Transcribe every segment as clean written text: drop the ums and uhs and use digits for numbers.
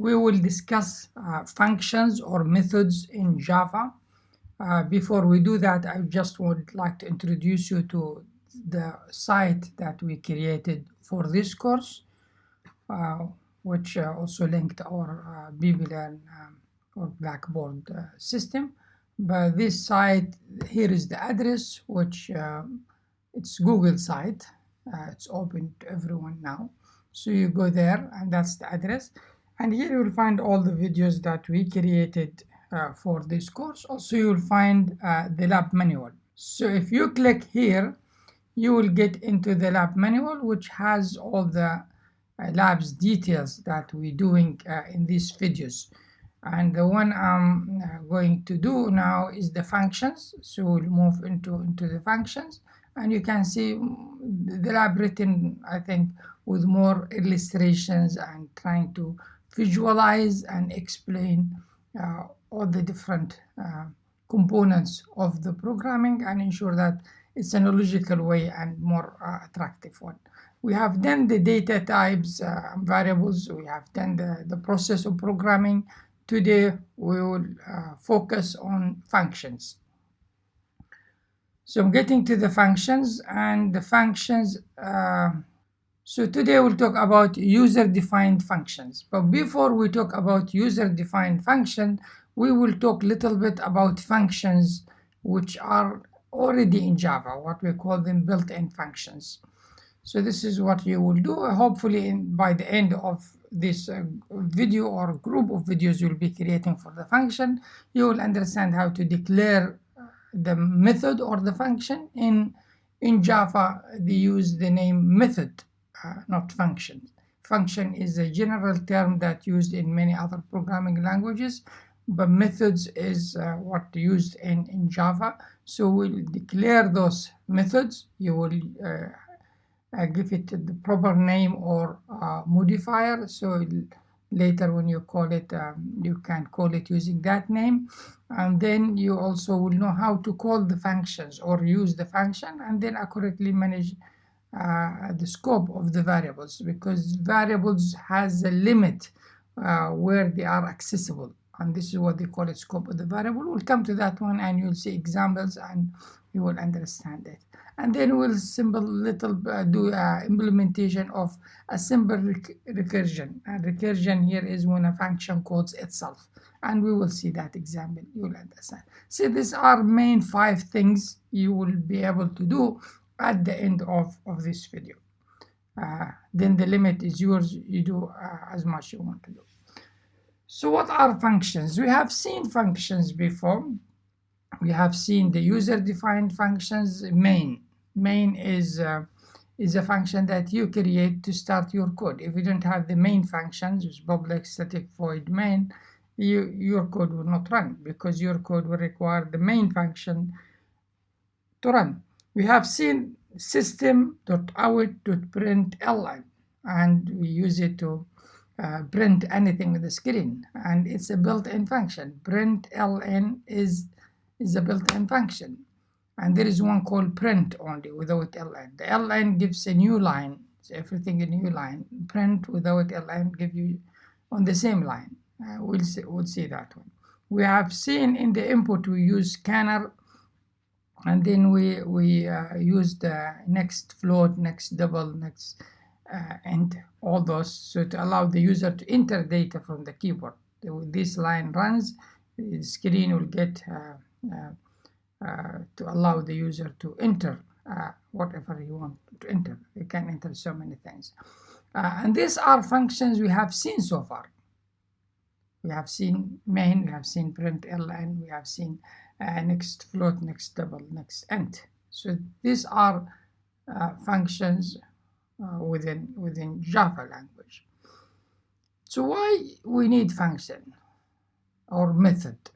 we will discuss functions or methods in Java. Before we do that, I just would like to introduce you to the site that we created for this course, which also linked our BBLearn or Blackboard system. But this site, here is the address, which it's Google site. It's open to everyone now. So you go there, and that's the address. And here you'll find all the videos that we created for this course. Also, you'll find the lab manual. So if you click here, you will get into the lab manual, which has all the labs details that we're doing in these videos. And the one I'm going to do now is the functions. So we'll move into the functions, and you can see the lab written, I think, with more illustrations and trying to visualize and explain all the different components of the programming and ensure that it's in a logical way and more attractive one. We have done the data types, variables. We have done the process of programming. Today we will focus on functions. So I'm getting to the functions, and the functions. So today we'll talk about user-defined functions. But before we talk about user-defined function, we will talk a little bit about functions which are already in Java, what we call them built-in functions. So this is what you will do. Hopefully by the end of this video or group of videos you'll be creating for the function, you will understand how to declare the method or the function. In Java, they use the name method, not function. Function is a general term that's used in many other programming languages, but methods is what used in Java. So we'll declare those methods. You will give it the proper name or modifier. So later when you call it, you can call it using that name. And then you also will know how to call the functions or use the function, and then accurately manage the scope of the variables, because variables has a limit where they are accessible, and this is what they call it, scope of the variable. We'll come to that one and you'll see examples and you will understand it. And then we'll do implementation of a simple recursion. And recursion here is when a function calls itself, and we will see that example. You will understand. So these are main 5 things you will be able to do at the end of this video. Then the limit is yours. You do as much you want to do. So what are functions? We have seen functions before. We have seen the user-defined functions. Main is a function that you create to start your code. If you don't have the main functions, which public static void main, your code will not run, because your code will require the main function to run. We have seen system.out.println, and we use it to print anything on the screen, and it's a built-in function. Println is a built-in function, and there is one called print only without ln. The ln gives a new line, so everything a new line. Print without ln give you on the same line. We'll see that one. We have seen in the input we use scanner, and then we use the next float, next double, next and all those, so to allow the user to enter data from the keyboard. This line runs, the screen will get to allow the user to enter whatever he wants to enter. He can enter so many things. And these are functions we have seen so far. We have seen main, we have seen println, we have seen next float, next double, next int. So these are functions within Java language. So why we need function or method?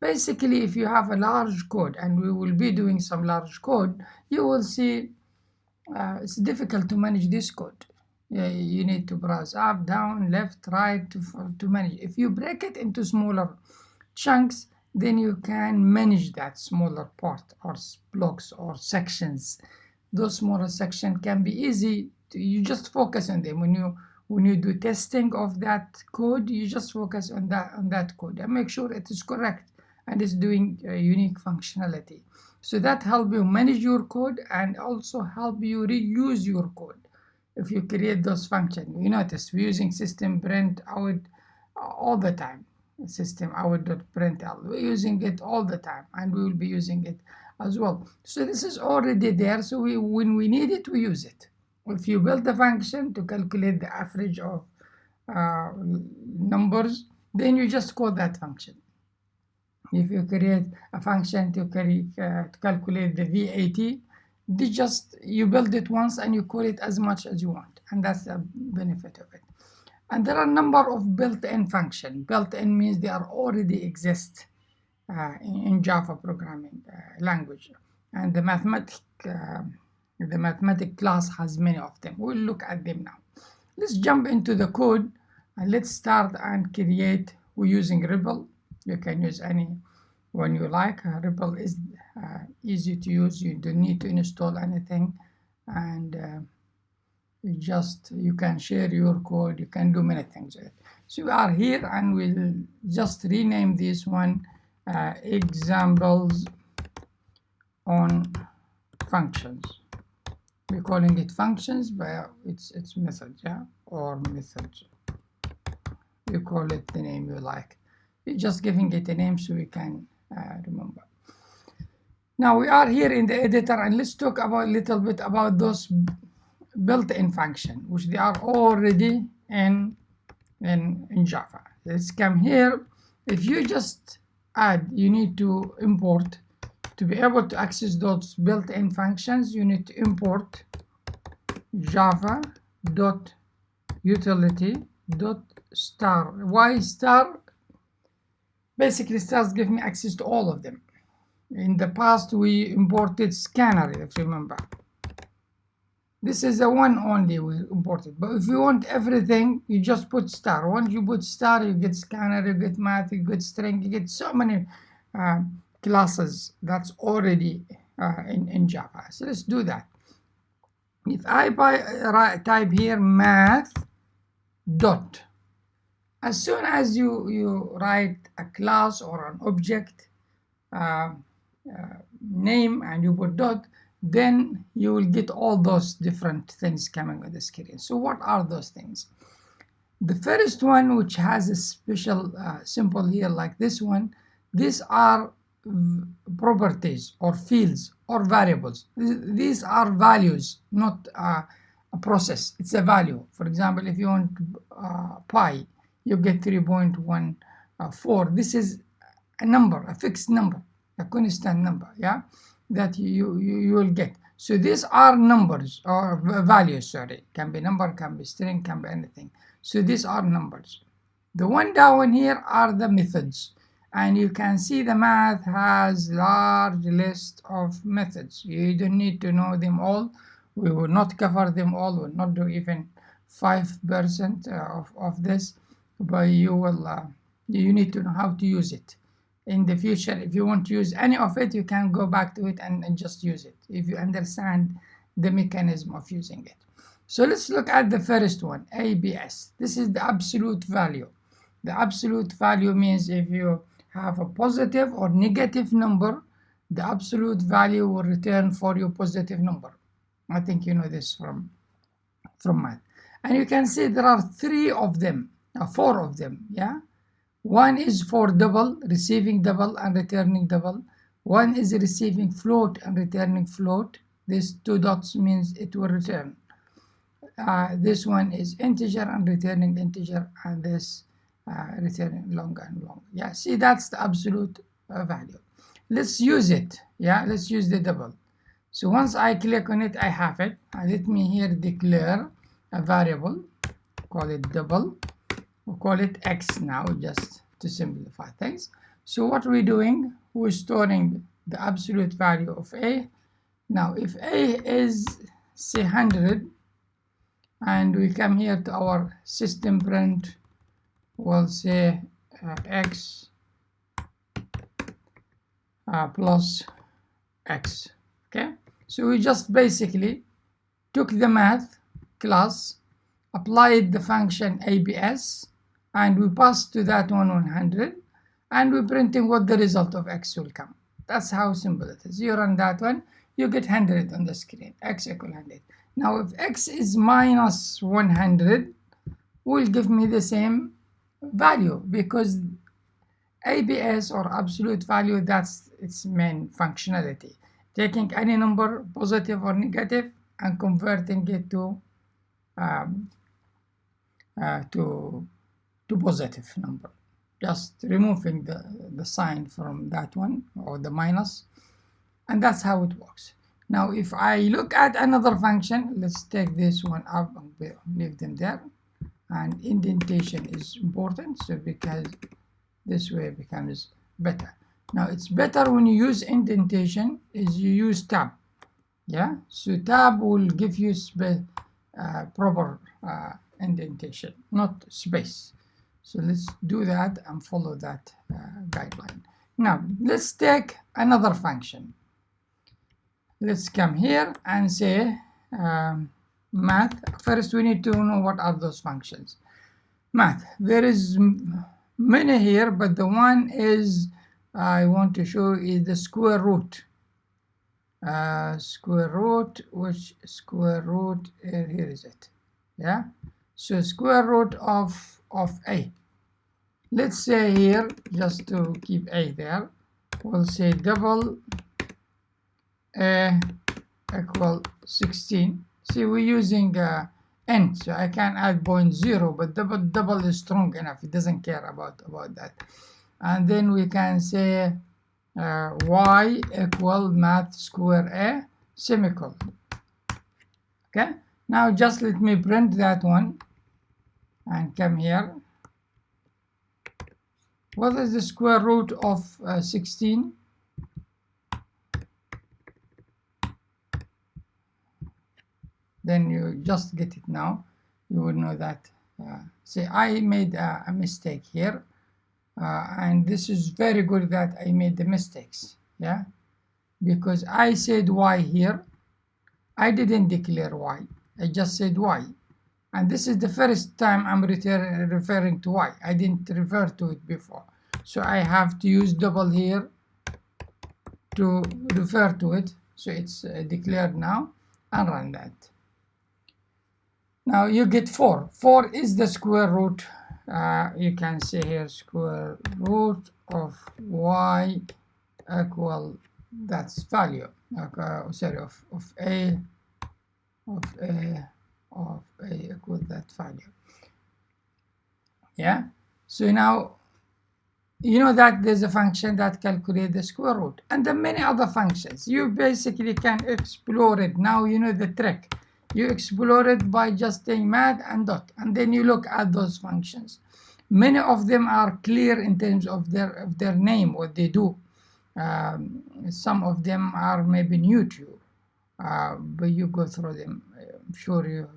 Basically, if you have a large code, and we will be doing some large code, you will see it's difficult to manage this code. You need to browse up, down, left, right to manage. If you break it into smaller chunks, then you can manage that smaller part or blocks or sections. Those smaller sections can be easy. You just focus on them. when you do testing of that code, you just focus on that code and make sure it is correct and is doing unique functionality. So that help you manage your code and also help you reuse your code. If you create those functions, you notice we're using system print out all the time. System out.println, we're using it all the time, and we will be using it as well. So this is already there, so when we need it, we use it. If you build a function to calculate the average of numbers, then you just call that function. If you create a function to calculate the VAT, you build it once and you call it as much as you want, and that's the benefit of it. And there are a number of built-in functions. Built-in means they are already exist in Java programming language, and the mathematic class has many of them. We'll look at them now. Let's jump into the code and let's start and create. We're using Rebel. You can use any one you like. Rebel is easy to use. You don't need to install anything, and you can share your code. You can do many things with it. So we are here, and we'll just rename this one examples on functions. We're calling it functions, but it's methods, yeah, or methods. You call it the name you like. You're just giving it a name so we can remember. Now we are here in the editor, and let's talk about a little bit about those built-in function, which they are already in Java. Let's come here. If you just add, you need to import. To be able to access those built-in functions, you need to import java.utility.star. Why star? Basically, stars give me access to all of them. In the past, we imported scanner, if you remember. This is the one only we imported. But if you want everything, you just put star. Once you put star, you get scanner, you get math, you get string, you get so many classes that's already in Java. So let's do that. If I type here math dot, as soon as you write a class or an object name and you put dot, then you will get all those different things coming on the screen. So what are those things? The first one, which has a special symbol here like this one, these are properties or fields or variables. These are values, not a process. It's a value. For example, if you want pi, you get 3.14. This is a number, a fixed number, a constant number, yeah, that you will get. So these are numbers or values, sorry. Can be number, can be string, can be anything. So these are numbers. The one down here are the methods. And you can see the math has large list of methods. You don't need to know them all. We will not cover them all. We'll not do even 5% of this, but you need to know how to use it. In the future, if you want to use any of it, you can go back to it and just use it if you understand the mechanism of using it. So let's look at the first one, ABS. This is the absolute value. The absolute value means if you have a positive or negative number, the absolute value will return for your positive number. I think you know this from math. And you can see there are 4 of them, yeah. One is for double, receiving double and returning double. One is receiving float and returning float. These 2 dots means it will return. This one is integer and returning integer, and this returning longer and longer. Yeah, see, that's the absolute value. Let's use it. Yeah, let's use the double. So once I click on it, I have it. Let me here declare a variable, call it double. We'll call it x now, just to simplify things. So what we're doing, we're storing the absolute value of a. Now if a is say 100, and we come here to our system print, we'll say x plus x. Okay, so we just basically took the math class applied the function abs, and we pass to that one 100, and we're printing what the result of x will come. That's how simple it is. You run that one, you get 100 on the screen, x equal 100. Now if x is minus 100, will give me the same value, because ABS, or absolute value, that's its main functionality. Taking any number, positive or negative, and converting it to positive number. Just removing the sign from that one, or the minus, and that's how it works. Now if I look at another function, let's take this one up and leave them there. And indentation is important, so because this way becomes better. Now it's better when you use indentation is you use tab. Yeah, so tab will give you proper indentation, not space. So let's do that and follow that guideline. Now let's take another function. Let's come here and say math. First we need to know what are those functions. Math, there is many here, but the one is I want to show is the square root. Square root, which square root, here is it. Yeah, so square root of a. Let's say here, just to keep a there, we'll say double a equal 16. See, we're using n, so I can add 0.0, but double is strong enough. It doesn't care about that. And then we can say y equal math square a semicolon. Okay, now just let me print that one and come here. What is the square root of 16? Then you just get it now. You will know that. Say I made a mistake here, and this is very good that I made the mistakes. Yeah, because I said y here. I didn't declare y. I just said y, and this is the first time I'm referring to y. I didn't refer to it before, so I have to use double here to refer to it. So it's declared now, and run that. Now you get 4. 4 is the square root. You can say here square root of y equal, that's value. Sorry, of a equal that value. Yeah. So now you know that there's a function that calculates the square root, and then many other functions. You basically can explore it. Now you know the trick. You explore it by just saying math and dot, and then you look at those functions. Many of them are clear in terms of their name, what they do. Some of them are maybe new to you, but you go through them. I'm sure you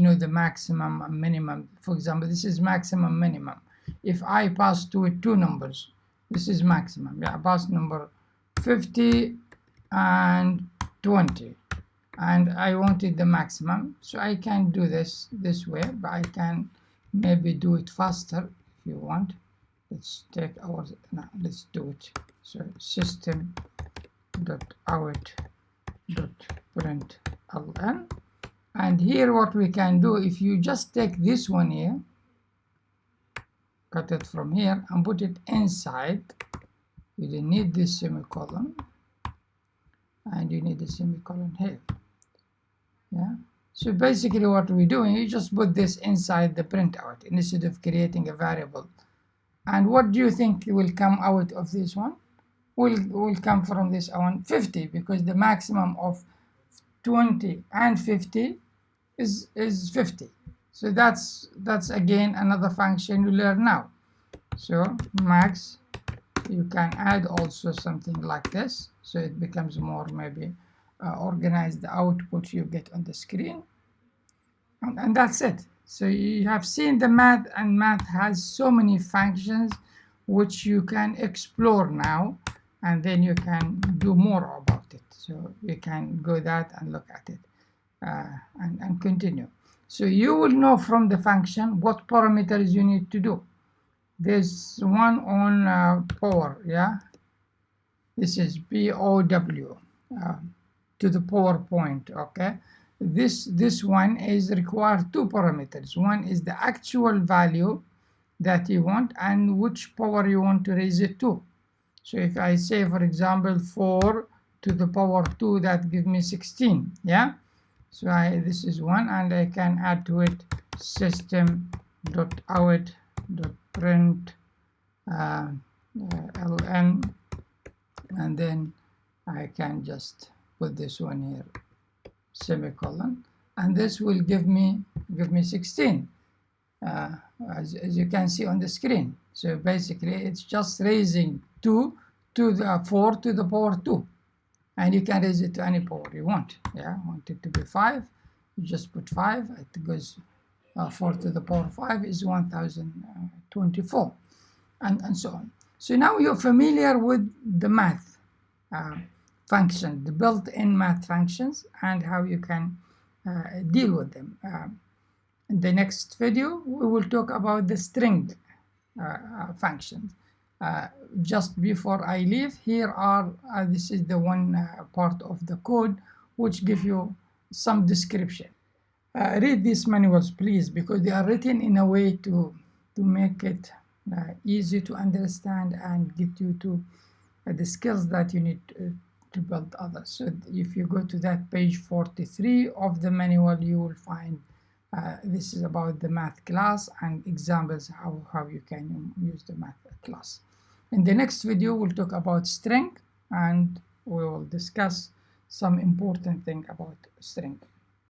know the maximum and minimum. For example, this is maximum minimum. If I pass to it 2 numbers, this is maximum. Yeah, I pass number 50 and 20. And I wanted the maximum, so I can do this way, but I can maybe do it faster if you want. Let's take our, no, let's do it. So system.out.println, and here what we can do, if you just take this one here, cut it from here and put it inside, you don't need this semicolon, and you need a semicolon here. Yeah, so basically what we're doing, you just put this inside the printout instead of creating a variable. And what do you think will come out of this one? Will come from this one 50, because the maximum of 20 and 50 is 50. So that's again another function you learn now. So max, you can add also something like this, so it becomes more maybe organize the output you get on the screen, and that's it. So you have seen the math, and math has so many functions which you can explore now, and then you can do more about it. So you can go that and look at it and continue. So you will know from the function what parameters you need to do. There's one on power, yeah. This is POW to the PowerPoint, okay. This one is require two parameters. One is the actual value that you want and which power you want to raise it to. So if I say, for example, 4 to the power 2, that gives me 16, yeah. So this is one, and I can add to it system.out.print ln, and then I can just put this one here, semicolon, and this will give me 16, as you can see on the screen. So basically it's just raising 2 to the 4 to the power 2, and you can raise it to any power you want. Yeah, want it to be 5, you just put 5. It goes 4 to the power 5 is 1024, and so on. So now you're familiar with the math function, the built-in math functions, and how you can deal with them. In the next video, we will talk about the string functions. Just before I leave, here are this is the one part of the code which give you some description. Read these manuals, please, because they are written in a way to make it easy to understand and get you to the skills that you need to build others. So if you go to that page 43 of the manual, you will find this is about the math class and examples how you can use the math class. In the next video, we'll talk about string, and we will discuss some important thing about string.